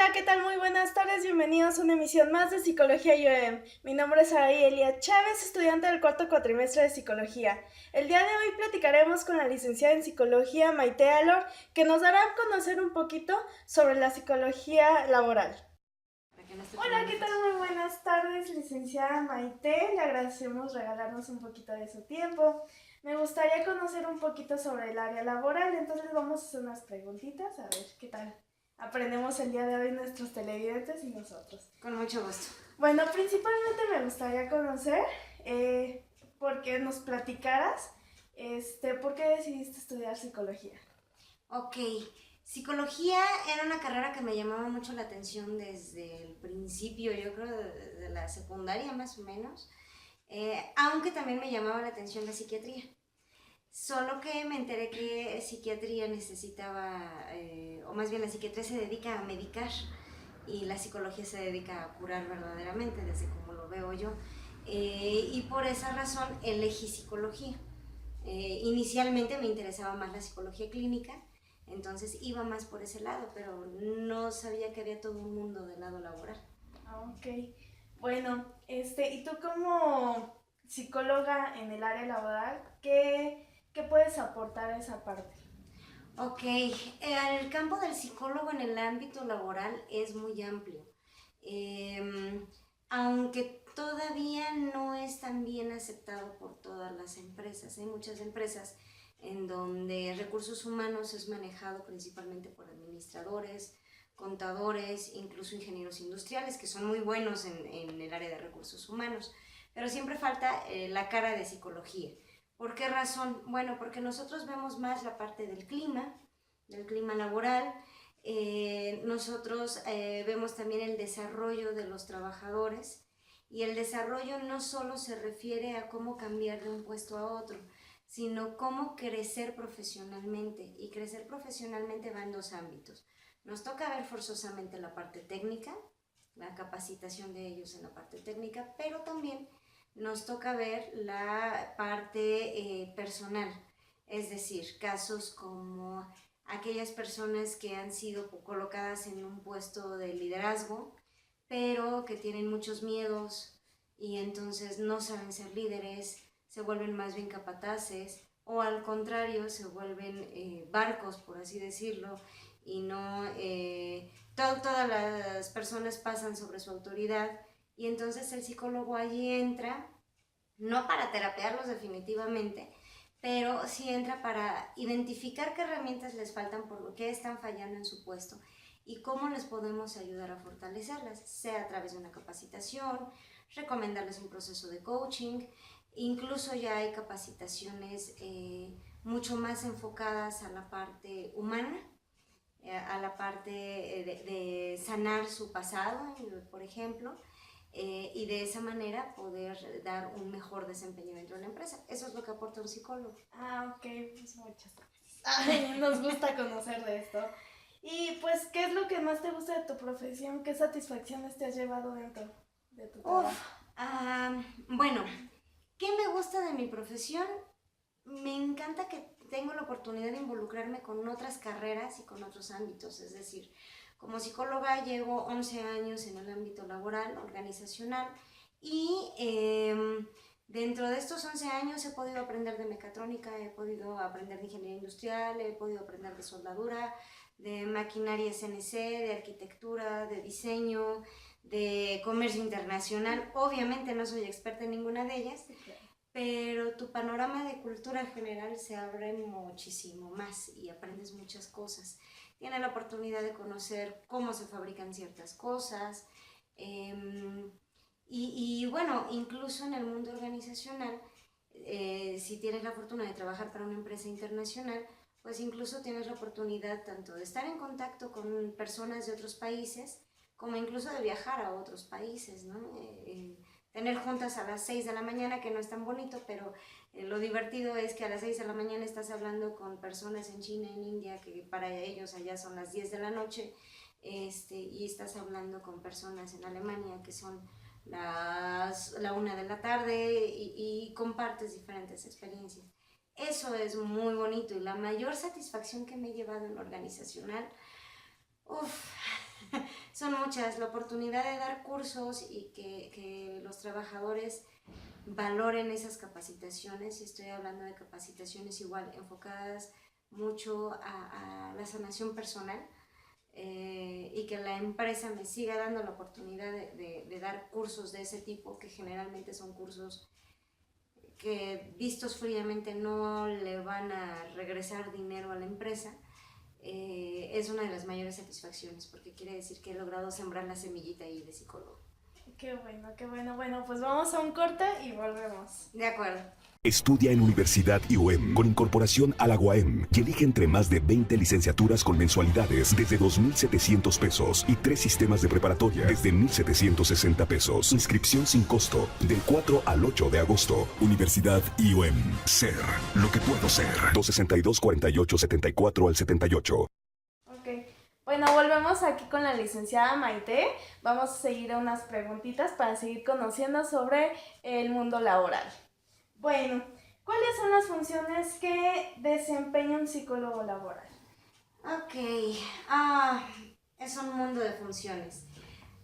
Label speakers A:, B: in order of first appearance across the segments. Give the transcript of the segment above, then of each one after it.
A: Hola, ¿qué tal? Muy buenas tardes, bienvenidos a una emisión más de Psicología IOM. Mi nombre es Araí Elia Chávez, estudiante del cuarto cuatrimestre de Psicología. El día de hoy platicaremos con la licenciada en Psicología Maite Alor, que nos dará a conocer un poquito sobre la psicología laboral. Hola, ¿qué tal? Muy buenas tardes, licenciada Maite. Le agradecemos regalarnos un poquito de su tiempo. Me gustaría conocer un poquito sobre el área laboral, entonces vamos a hacer unas preguntitas, a ver qué tal aprendemos el día de hoy nuestros televidentes y nosotros.
B: Con mucho gusto.
A: Bueno, principalmente me gustaría conocer, porque nos platicaras, ¿por qué decidiste estudiar psicología?
B: Ok, psicología era una carrera que me llamaba mucho la atención desde el principio, yo creo de la secundaria más o menos, aunque también me llamaba la atención la psiquiatría. Solo que me enteré que psiquiatría necesitaba, o más bien la psiquiatría se dedica a medicar y la psicología se dedica a curar verdaderamente, desde como lo veo yo. Y por esa razón elegí psicología. Inicialmente me interesaba más la psicología clínica, entonces iba más por ese lado, pero no sabía que había todo un mundo del lado laboral.
A: Ah, ok. Bueno, ¿y tú como psicóloga en el área laboral, qué puedes aportar a esa parte?
B: Ok, el campo del psicólogo en el ámbito laboral es muy amplio, eh, aunque todavía no es tan bien aceptado por todas las empresas. Hay muchas empresas en donde recursos humanos es manejado principalmente por administradores, contadores, incluso ingenieros industriales, que son muy buenos en el área de recursos humanos, pero siempre falta la cara de psicología. ¿Por qué razón? Bueno, porque nosotros vemos más la parte del clima laboral. Nosotros vemos también el desarrollo de los trabajadores, y el desarrollo no solo se refiere a cómo cambiar de un puesto a otro, sino cómo crecer profesionalmente. Y crecer profesionalmente va en dos ámbitos. Nos toca ver forzosamente la parte técnica, la capacitación de ellos en la parte técnica, pero también nos toca ver la parte personal, es decir, casos como aquellas personas que han sido colocadas en un puesto de liderazgo, pero que tienen muchos miedos y entonces no saben ser líderes, se vuelven más bien capataces, o al contrario se vuelven barcos, por así decirlo, y no todas las personas pasan sobre su autoridad, y entonces el psicólogo allí entra, no para terapearlos definitivamente, pero sí entra para identificar qué herramientas les faltan, por qué están fallando en su puesto y cómo les podemos ayudar a fortalecerlas, sea a través de una capacitación, recomendarles un proceso de coaching. Incluso ya hay capacitaciones mucho más enfocadas a la parte humana, a la parte de sanar su pasado, por ejemplo, y de esa manera poder dar un mejor desempeño dentro de la empresa. Eso es lo que aporta un psicólogo.
A: Ah, ok, pues muchas gracias. Ay, nos gusta conocer de esto. Y pues, ¿qué es lo que más te gusta de tu profesión? ¿Qué satisfacciones te has llevado dentro de tu
B: Uf,
A: trabajo?
B: bueno, ¿qué me gusta de mi profesión? Me encanta que tengo la oportunidad de involucrarme con otras carreras y con otros ámbitos. Es decir, como psicóloga llevo 11 años en el ámbito laboral, organizacional, y dentro de estos 11 años he podido aprender de mecatrónica, he podido aprender de ingeniería industrial, he podido aprender de soldadura, de maquinaria CNC, de arquitectura, de diseño, de comercio internacional. Obviamente no soy experta en ninguna de ellas,
A: Sí, claro.
B: pero tu panorama de cultura general se abre muchísimo más y aprendes muchas cosas. Tienes la oportunidad de conocer cómo se fabrican ciertas cosas, eh, y bueno, incluso en el mundo organizacional, si tienes la fortuna de trabajar para una empresa internacional, pues incluso tienes la oportunidad tanto de estar en contacto con personas de otros países, como incluso de viajar a otros países, ¿no? Tener juntas a las 6 de la mañana, que no es tan bonito, pero lo divertido es que a las 6 de la mañana estás hablando con personas en China, en India, que para ellos allá son las 10 de la noche, y estás hablando con personas en Alemania que son la 1 de la tarde, y compartes diferentes experiencias. Eso es muy bonito, y la mayor satisfacción que me he llevado en lo organizacional, uff, Son muchas. La oportunidad de dar cursos y que los trabajadores valoren esas capacitaciones, y estoy hablando de capacitaciones igual enfocadas mucho a la sanación personal, y que la empresa me siga dando la oportunidad de dar cursos de ese tipo, que generalmente son cursos que vistos fríamente no le van a regresar dinero a la empresa. Es una de las mayores satisfacciones, porque quiere decir que he logrado sembrar la semillita ahí de psicólogo.
A: Qué bueno, qué bueno. Bueno, pues vamos a un corte y volvemos.
B: De acuerdo.
C: Estudia en Universidad IOM con incorporación a la UAM y elige entre más de 20 licenciaturas con mensualidades desde 2,700 pesos y 3 sistemas de preparatoria desde 1,760 pesos. Inscripción sin costo del 4 al 8 de agosto. Universidad IOM. Ser lo que puedo ser. 262-4874 al 78.
A: Ok. Bueno, volvemos aquí con la licenciada Maite. Vamos a seguir unas preguntitas para seguir conociendo sobre el mundo laboral. Bueno, ¿cuáles son las funciones que desempeña un psicólogo laboral?
B: Ok, es un mundo de funciones.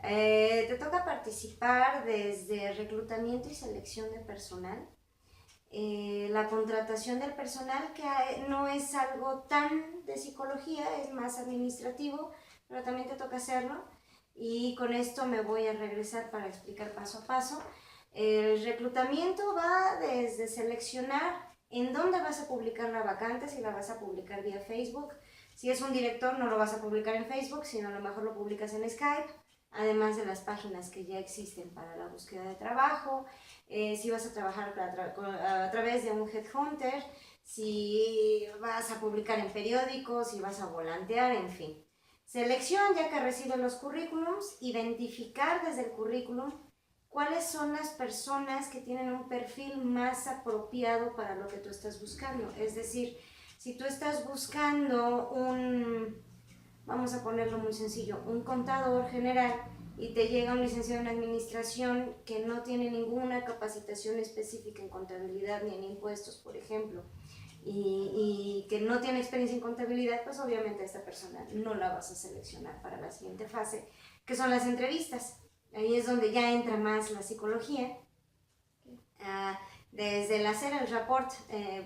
B: Te toca participar desde reclutamiento y selección de personal, la contratación del personal, que no es algo tan de psicología, es más administrativo, pero también te toca hacerlo, y con esto me voy a regresar para explicar paso a paso. El reclutamiento va desde seleccionar en dónde vas a publicar la vacante, si la vas a publicar vía Facebook. Si es un director, no lo vas a publicar en Facebook, sino a lo mejor lo publicas en Skype, además de las páginas que ya existen para la búsqueda de trabajo. Si vas a trabajar a través de un headhunter, si vas a publicar en periódicos, si vas a volantear, en fin. Selección, ya que reciben los currículums, identificar desde el currículum cuáles son las personas que tienen un perfil más apropiado para lo que tú estás buscando. Es decir, si tú estás buscando vamos a ponerlo muy sencillo, un contador general, y te llega un licenciado en administración que no tiene ninguna capacitación específica en contabilidad ni en impuestos, por ejemplo, y que no tiene experiencia en contabilidad, pues obviamente a esta persona no la vas a seleccionar para la siguiente fase, que son las entrevistas. Ahí es donde ya entra más la psicología, desde el hacer el report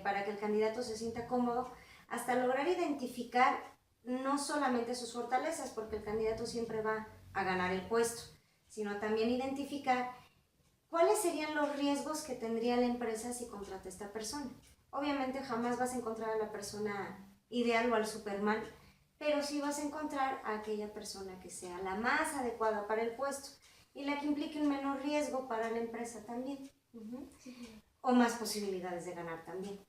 B: para que el candidato se sienta cómodo, hasta lograr identificar no solamente sus fortalezas, porque el candidato siempre va a ganar el puesto, sino también identificar cuáles serían los riesgos que tendría la empresa si contrata a esta persona. Obviamente jamás vas a encontrar a la persona ideal o al Superman, pero sí vas a encontrar a aquella persona que sea la más adecuada para el puesto y la que implique un menor riesgo para la empresa también, o más posibilidades de ganar también.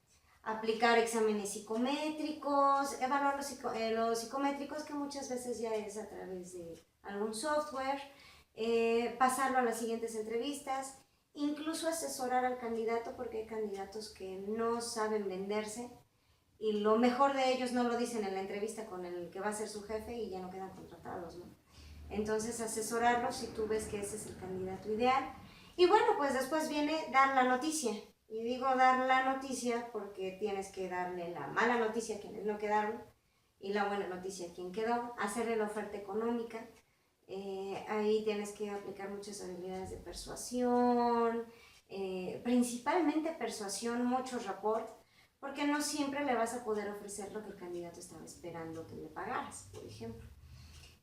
B: Aplicar exámenes psicométricos, evaluar los psicométricos, que muchas veces ya es a través de algún software, pasarlo a las siguientes entrevistas, incluso asesorar al candidato, porque hay candidatos que no saben venderse y lo mejor de ellos no lo dicen en la entrevista con el que va a ser su jefe y ya no quedan contratados, ¿no? Entonces asesorarlos si tú ves que ese es el candidato ideal. Y bueno, pues después viene dar la noticia. Y digo dar la noticia porque tienes que darle la mala noticia a quienes no quedaron y la buena noticia a quien quedó, hacerle la oferta económica. Ahí tienes que aplicar muchas habilidades de persuasión, principalmente persuasión, mucho rapport, porque no siempre le vas a poder ofrecer lo que el candidato estaba esperando que le pagaras, por ejemplo.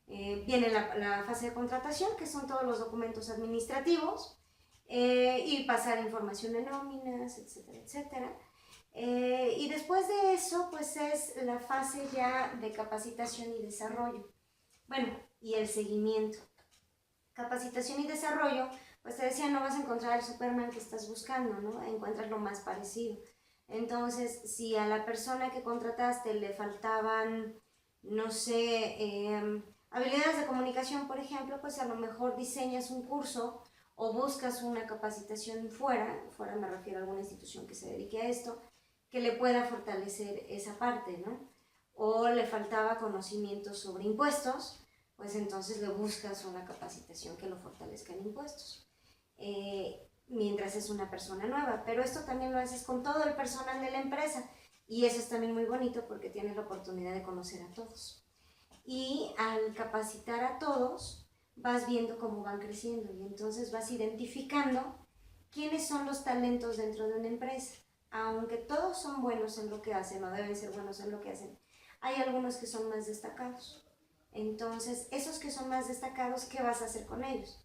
B: Viene la fase de contratación, que son todos los documentos administrativos, y pasar información de nóminas, etcétera, etcétera. Y después de eso, pues es la fase ya de capacitación y desarrollo. Bueno, y el seguimiento. Capacitación y desarrollo, pues te decía, no vas a encontrar el Superman que estás buscando, ¿no? Encuentras lo más parecido. Entonces, si a la persona que contrataste le faltaban, no sé, habilidades de comunicación, por ejemplo, pues a lo mejor diseñas un curso o buscas una capacitación fuera me refiero a alguna institución que se dedique a esto, que le pueda fortalecer esa parte, ¿no? O le faltaba conocimiento sobre impuestos, pues entonces le buscas una capacitación que lo fortalezca en impuestos, mientras es una persona nueva. Pero esto también lo haces con todo el personal de la empresa, y eso es también muy bonito porque tienes la oportunidad de conocer a todos. y al capacitar a todos vas viendo cómo van creciendo y entonces vas identificando quiénes son los talentos dentro de una empresa. Aunque todos son buenos en lo que hacen o deben ser buenos en lo que hacen, hay algunos que son más destacados. Entonces, esos que son más destacados, ¿qué vas a hacer con ellos?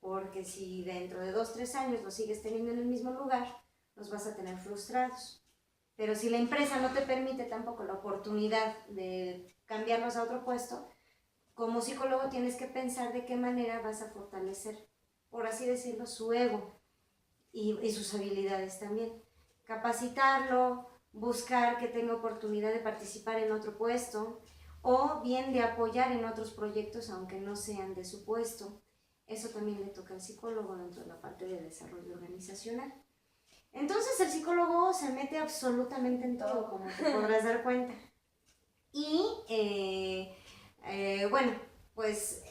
B: Porque si dentro de 2, 3 años los sigues teniendo en el mismo lugar, los vas a tener frustrados. Pero si la empresa no te permite tampoco la oportunidad de cambiarlos a otro puesto, como psicólogo tienes que pensar de qué manera vas a fortalecer, por así decirlo, su ego y sus habilidades también. Capacitarlo, buscar que tenga oportunidad de participar en otro puesto o bien de apoyar en otros proyectos aunque no sean de su puesto. Eso también le toca al psicólogo dentro de la parte de desarrollo organizacional. Entonces el psicólogo se mete absolutamente en todo, como te podrás dar cuenta. Y bueno, pues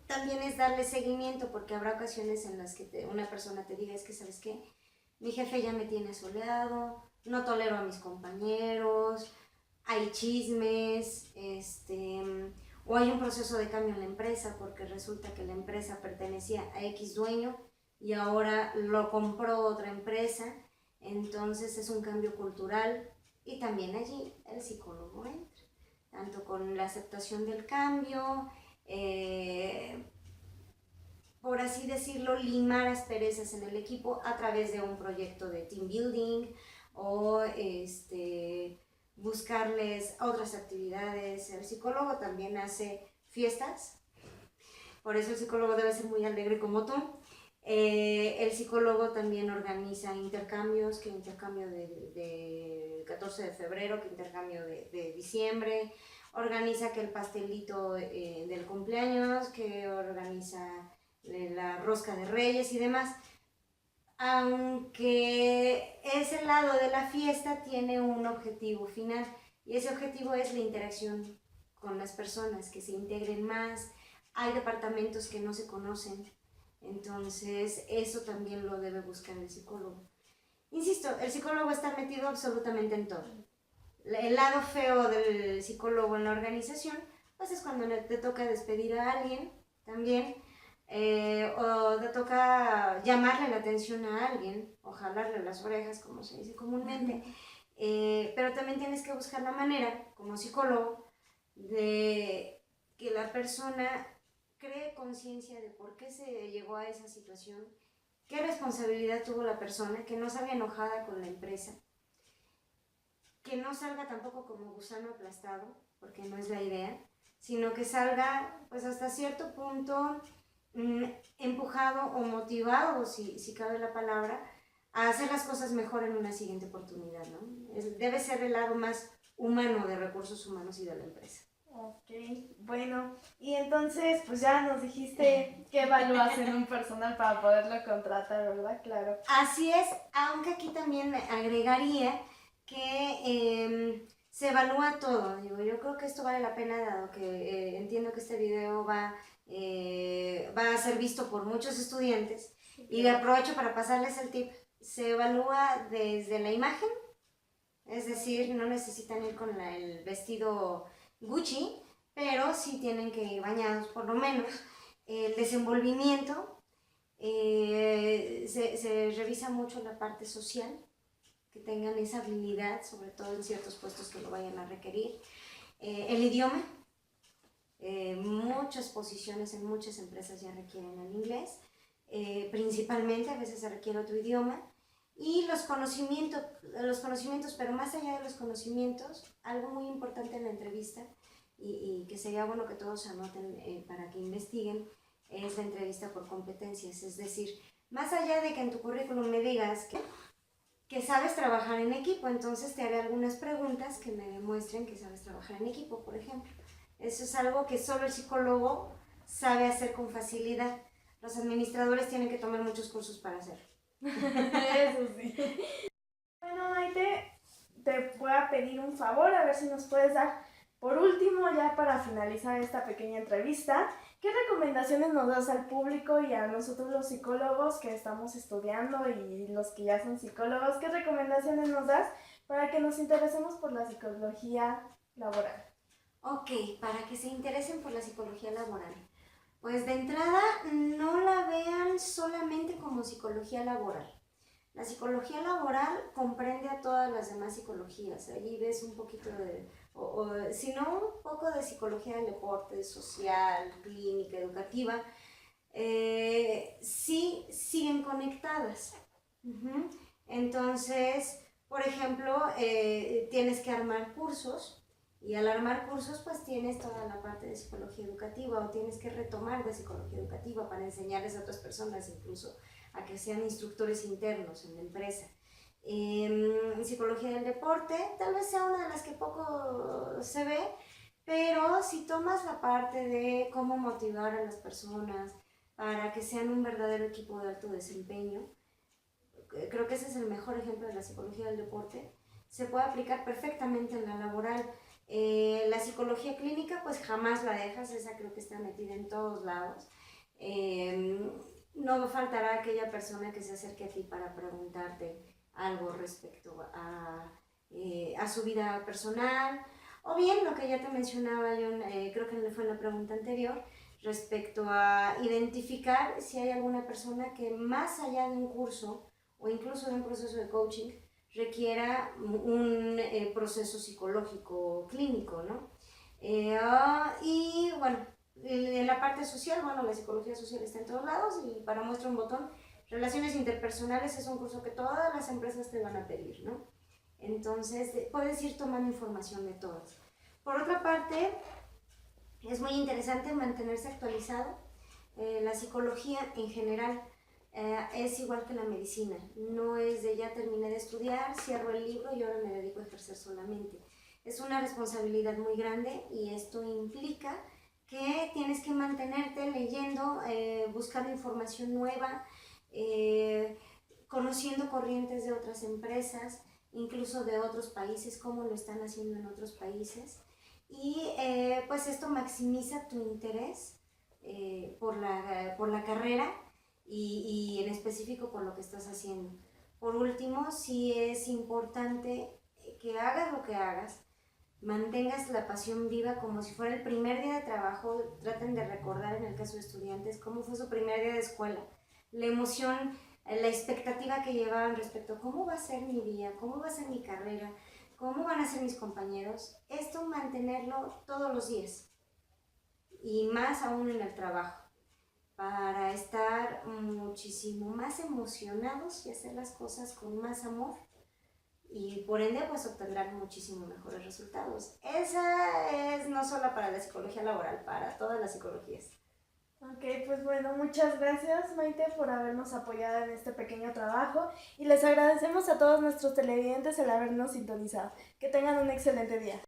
B: también es darle seguimiento, porque habrá ocasiones en las que una persona te diga, es que, ¿sabes qué? Mi jefe ya me tiene asoleado, no tolero a mis compañeros, hay chismes, o hay un proceso de cambio en la empresa, porque resulta que la empresa pertenecía a X dueño y ahora lo compró otra empresa, entonces es un cambio cultural y también allí el psicólogo entra, tanto con la aceptación del cambio, por así decirlo, limar asperezas en el equipo a través de un proyecto de team building o buscarles otras actividades. El psicólogo también hace fiestas, por eso el psicólogo debe ser muy alegre como tú. El psicólogo también organiza intercambios, que intercambio de 14 de febrero, que intercambio de diciembre, organiza que el pastelito del cumpleaños, que organiza la rosca de Reyes y demás. Aunque ese lado de la fiesta tiene un objetivo final, y ese objetivo es la interacción con las personas, que se integren más. Hay departamentos que no se conocen, entonces eso también lo debe buscar el psicólogo. Insisto, el psicólogo está metido absolutamente en todo. El lado feo del psicólogo en la organización, pues es cuando te toca despedir a alguien también, o te toca llamarle la atención a alguien, o jalarle las orejas, como se dice comúnmente. Pero también tienes que buscar la manera, como psicólogo, de que la persona cree conciencia de por qué se llegó a esa situación, qué responsabilidad tuvo la persona, que no salga enojada con la empresa, que no salga tampoco como gusano aplastado, porque no es la idea, sino que salga pues hasta cierto punto empujado o motivado, si cabe la palabra, a hacer las cosas mejor en una siguiente oportunidad, ¿no? Debe ser el lado más humano de recursos humanos y de la empresa.
A: Ok, bueno, y entonces pues ya nos dijiste qué evalúas en un personal para poderlo contratar, ¿verdad? Claro.
B: Así es, aunque aquí también agregaría que se evalúa todo. Digo, yo creo que esto vale la pena, dado que entiendo que este video va a ser visto por muchos estudiantes, y aprovecho para pasarles el tip. Se evalúa desde la imagen, es decir, no necesitan ir con el vestido Gucci, pero sí tienen que ir bañados por lo menos. El desenvolvimiento, se revisa mucho la parte social, que tengan esa habilidad, sobre todo en ciertos puestos que lo vayan a requerir. El idioma, muchas posiciones en muchas empresas ya requieren el inglés, principalmente a veces se requiere otro idioma. Y los conocimientos, pero más allá de los conocimientos, algo muy importante en la entrevista, y que sería bueno que todos anoten para que investiguen, es la entrevista por competencias. Es decir, más allá de que en tu currículum me digas que sabes trabajar en equipo, entonces te haré algunas preguntas que me demuestren que sabes trabajar en equipo, por ejemplo. Eso es algo que solo el psicólogo sabe hacer con facilidad. Los administradores tienen que tomar muchos cursos para hacerlo.
A: Eso sí. Bueno, Maite, te voy a pedir un favor, a ver si nos puedes dar, por último, ya para finalizar esta pequeña entrevista, ¿qué recomendaciones nos das al público y a nosotros los psicólogos que estamos estudiando y los que ya son psicólogos? ¿Qué recomendaciones nos das para que nos interesemos por la psicología laboral?
B: Ok, para que se interesen por la psicología laboral. Pues de entrada, no la vean solamente como psicología laboral. La psicología laboral comprende a todas las demás psicologías. Allí ves un poquito de, si no, un poco de psicología del deporte, social, clínica, educativa. Sí siguen conectadas. Uh-huh. Entonces, por ejemplo, tienes que armar cursos. Y al armar cursos, pues tienes toda la parte de psicología educativa o tienes que retomar de psicología educativa para enseñarles a otras personas, incluso a que sean instructores internos en la empresa. Psicología del deporte, tal vez sea una de las que poco se ve, pero si tomas la parte de cómo motivar a las personas para que sean un verdadero equipo de alto desempeño, creo que ese es el mejor ejemplo de la psicología del deporte, se puede aplicar perfectamente en la laboral. La psicología clínica pues jamás la dejas, esa creo que está metida en todos lados. No faltará aquella persona que se acerque a ti para preguntarte algo respecto a su vida personal, o bien lo que ya te mencionaba yo, creo que fue en la pregunta anterior, respecto a identificar si hay alguna persona que más allá de un curso o incluso de un proceso de coaching requiera un proceso psicológico clínico, ¿no? Y bueno, en la parte social, bueno, la psicología social está en todos lados y para muestra un botón, relaciones interpersonales es un curso que todas las empresas te van a pedir, ¿no? Entonces, puedes ir tomando información de todas. Por otra parte, es muy interesante mantenerse actualizado. La psicología en general es igual que la medicina, no es de ya terminé de estudiar, cierro el libro y ahora me dedico a ejercer solamente. Es una responsabilidad muy grande y esto implica que tienes que mantenerte leyendo, buscando información nueva, conociendo corrientes de otras empresas, incluso de otros países, cómo lo están haciendo en otros países. Y pues esto maximiza tu interés por la carrera y en específico por lo que estás haciendo. Por último, sí es importante que hagas lo que hagas, mantengas la pasión viva como si fuera el primer día de trabajo. Traten de recordar, en el caso de estudiantes, cómo fue su primer día de escuela, la emoción, la expectativa que llevaban respecto a cómo va a ser mi día, cómo va a ser mi carrera, cómo van a ser mis compañeros. Esto mantenerlo todos los días y más aún en el trabajo, para estar muchísimo más emocionados y hacer las cosas con más amor y por ende pues obtendrán muchísimo mejores resultados. Esa es no solo para la psicología laboral, para todas las psicologías.
A: Ok, pues bueno, muchas gracias Maite por habernos apoyado en este pequeño trabajo y les agradecemos a todos nuestros televidentes el habernos sintonizado. Que tengan un excelente día.